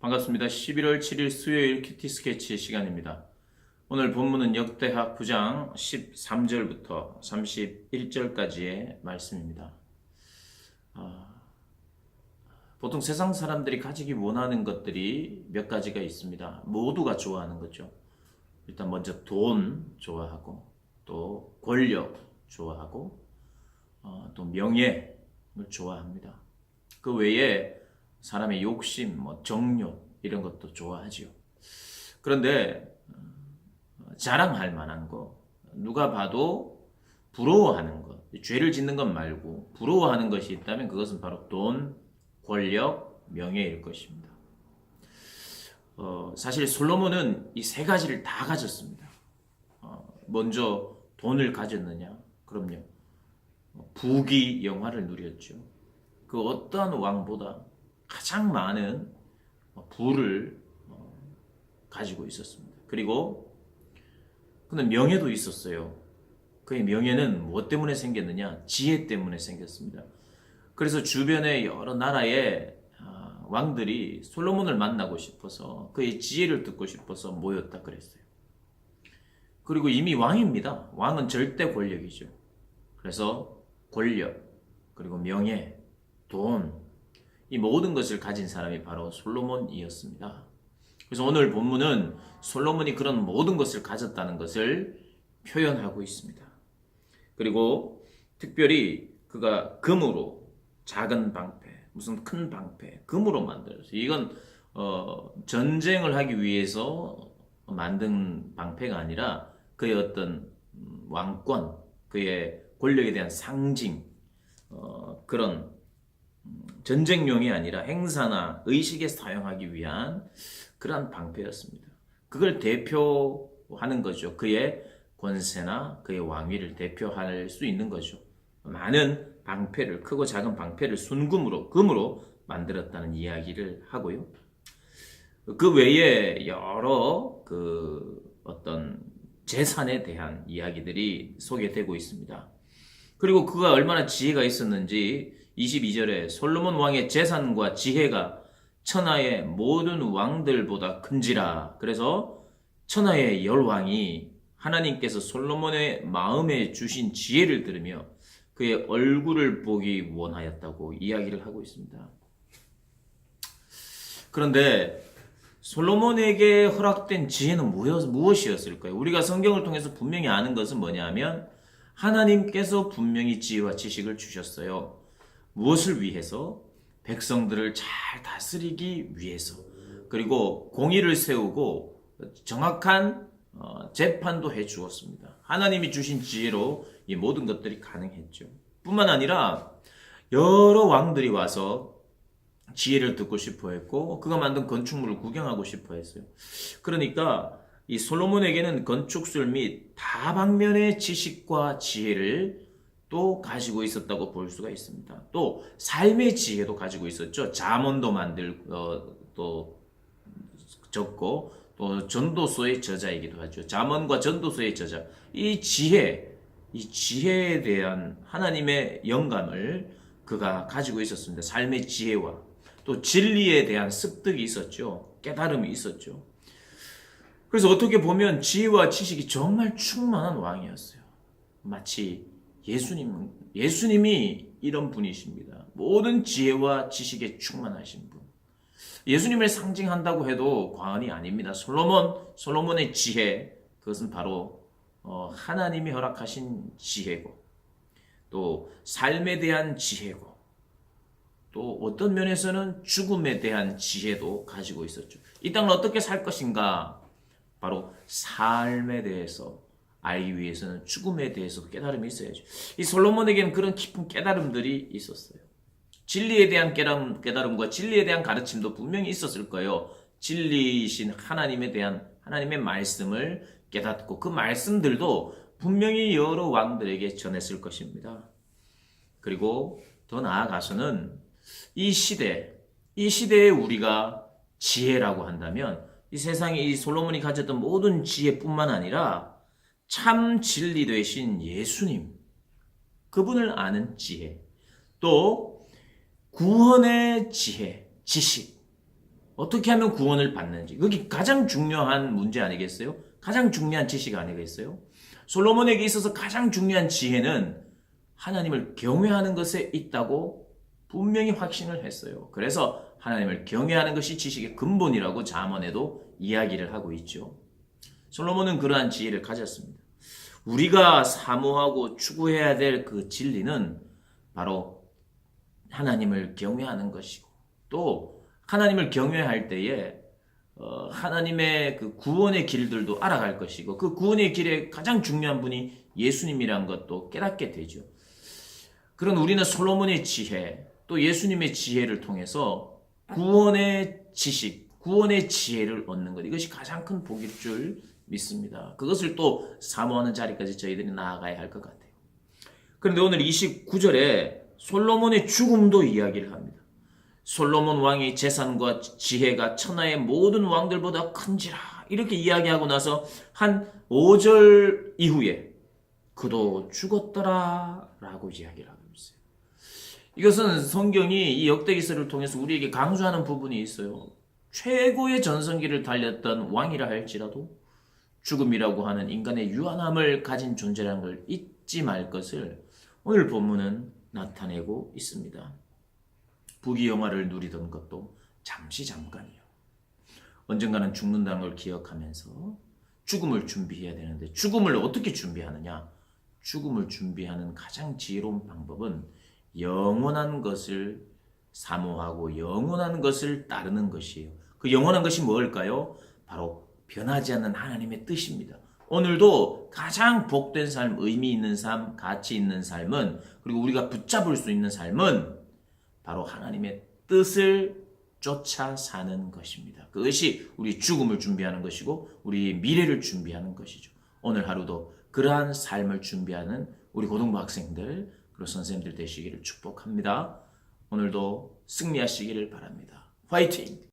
반갑습니다. 11월 7일 수요일 큐티 스케치 시간입니다. 오늘 본문은 역대하 9장 13절부터 31절까지의 말씀입니다. 보통 세상 사람들이 가지기 원하는 것들이 몇 가지가 있습니다. 모두가 좋아하는 거죠. 일단 먼저 돈 좋아하고, 또 권력 좋아하고, 또 명예를 좋아합니다. 그 외에 사람의 욕심, 정욕 이런 것도 좋아하지요. 그런데 자랑할 만한 거, 누가 봐도 부러워하는 것, 죄를 짓는 것 말고 부러워하는 것이 있다면 그것은 바로 돈, 권력, 명예일 것입니다. 사실 솔로몬은 이 세 가지를 다 가졌습니다. 먼저 돈을 가졌느냐? 그럼요. 부귀 영화를 누렸죠. 그 어떠한 왕보다 가장 많은 부를 가지고 있었습니다. 그리고 그는 명예도 있었어요. 그의 명예는 무엇 때문에 생겼느냐? 지혜 때문에 생겼습니다. 그래서 주변의 여러 나라의 왕들이 솔로몬을 만나고 싶어서 그의 지혜를 듣고 싶어서 모였다 그랬어요. 그리고 이미 왕입니다. 왕은 절대 권력이죠. 그래서 권력, 그리고 명예, 돈, 이 모든 것을 가진 사람이 바로 솔로몬이었습니다. 그래서 오늘 본문은 솔로몬이 그런 모든 것을 가졌다는 것을 표현하고 있습니다. 그리고 특별히 그가 금으로 작은 방패, 무슨 큰 방패, 금으로 만들었어요. 이건 전쟁을 하기 위해서 만든 방패가 아니라 그의 어떤 왕권, 그의 권력에 대한 상징, 그런 전쟁용이 아니라 행사나 의식에 사용하기 위한 그러한 방패였습니다. 그걸 대표하는 거죠. 그의 권세나 그의 왕위를 대표할 수 있는 거죠. 많은 방패를, 크고 작은 방패를 금으로 만들었다는 이야기를 하고요. 그 외에 여러 어떤 재산에 대한 이야기들이 소개되고 있습니다. 그리고 그가 얼마나 지혜가 있었는지 22절에 솔로몬 왕의 재산과 지혜가 천하의 모든 왕들보다 큰지라. 그래서 천하의 열왕이 하나님께서 솔로몬의 마음에 주신 지혜를 들으며 그의 얼굴을 보기 원하였다고 이야기를 하고 있습니다. 그런데 솔로몬에게 허락된 지혜는 무엇이었을까요? 우리가 성경을 통해서 분명히 아는 것은 뭐냐면 하나님께서 분명히 지혜와 지식을 주셨어요. 무엇을 위해서? 백성들을 잘 다스리기 위해서. 그리고 공의를 세우고 정확한 재판도 해 주었습니다. 하나님이 주신 지혜로 이 모든 것들이 가능했죠. 뿐만 아니라 여러 왕들이 와서 지혜를 듣고 싶어 했고 그가 만든 건축물을 구경하고 싶어 했어요. 그러니까 이 솔로몬에게는 건축술 및 다방면의 지식과 지혜를 또 가지고 있었다고 볼 수가 있습니다. 또 삶의 지혜도 가지고 있었죠. 잠언도 또 적고 또 전도서의 저자이기도 하죠. 잠언과 전도서의 저자. 이 지혜에 대한 하나님의 영감을 그가 가지고 있었습니다. 삶의 지혜와 또 진리에 대한 습득이 있었죠. 깨달음이 있었죠. 그래서 어떻게 보면 지혜와 지식이 정말 충만한 왕이었어요. 마치 예수님이 이런 분이십니다. 모든 지혜와 지식에 충만하신 분. 예수님을 상징한다고 해도 과언이 아닙니다. 솔로몬의 지혜, 그것은 바로 하나님이 허락하신 지혜고, 또 삶에 대한 지혜고, 또 어떤 면에서는 죽음에 대한 지혜도 가지고 있었죠. 이 땅을 어떻게 살 것인가? 바로 삶에 대해서 알기 위해서는 죽음에 대해서 깨달음이 있어야죠. 이 솔로몬에게는 그런 깊은 깨달음들이 있었어요. 진리에 대한 깨달음과 진리에 대한 가르침도 분명히 있었을 거예요. 진리이신 하나님의 말씀을 깨닫고 그 말씀들도 분명히 여러 왕들에게 전했을 것입니다. 그리고 더 나아가서는 이 시대에 우리가 지혜라고 한다면 이 세상에 이 솔로몬이 가졌던 모든 지혜뿐만 아니라 참 진리 되신 예수님, 그분을 아는 지혜, 또 구원의 지혜, 지식, 어떻게 하면 구원을 받는지. 그게 가장 중요한 문제 아니겠어요? 가장 중요한 지식 아니겠어요? 솔로몬에게 있어서 가장 중요한 지혜는 하나님을 경외하는 것에 있다고 분명히 확신을 했어요. 그래서 하나님을 경외하는 것이 지식의 근본이라고 잠언에도 이야기를 하고 있죠. 솔로몬은 그러한 지혜를 가졌습니다. 우리가 사모하고 추구해야 될 그 진리는 바로 하나님을 경외하는 것이고, 또 하나님을 경외할 때에 하나님의 그 구원의 길들도 알아갈 것이고, 그 구원의 길에 가장 중요한 분이 예수님이란 것도 깨닫게 되죠. 그런 우리는 솔로몬의 지혜, 또 예수님의 지혜를 통해서 구원의 지식, 구원의 지혜를 얻는 것, 이것이 가장 큰 복일 줄 믿습니다. 그것을 또 사모하는 자리까지 저희들이 나아가야 할 것 같아요. 그런데 오늘 29절에 솔로몬의 죽음도 이야기를 합니다. 솔로몬 왕의 재산과 지혜가 천하의 모든 왕들보다 큰지라, 이렇게 이야기하고 나서 한 5절 이후에 그도 죽었더라 라고 이야기를 하고 있어요. 이것은 성경이 이 역대기서를 통해서 우리에게 강조하는 부분이 있어요. 최고의 전성기를 달렸던 왕이라 할지라도 죽음이라고 하는 인간의 유한함을 가진 존재라는 걸 잊지 말 것을 오늘 본문은 나타내고 있습니다. 부귀영화를 누리던 것도 잠깐이에요. 언젠가는 죽는다는 걸 기억하면서 죽음을 준비해야 되는데, 죽음을 어떻게 준비하느냐? 죽음을 준비하는 가장 지혜로운 방법은 영원한 것을 사모하고 영원한 것을 따르는 것이에요. 그 영원한 것이 뭘까요? 바로 변하지 않는 하나님의 뜻입니다. 오늘도 가장 복된 삶, 의미 있는 삶, 가치 있는 삶은, 그리고 우리가 붙잡을 수 있는 삶은 바로 하나님의 뜻을 쫓아 사는 것입니다. 그것이 우리 죽음을 준비하는 것이고 우리 미래를 준비하는 것이죠. 오늘 하루도 그러한 삶을 준비하는 우리 고등부 학생들, 그리고 선생님들 되시기를 축복합니다. 오늘도 승리하시기를 바랍니다. 화이팅!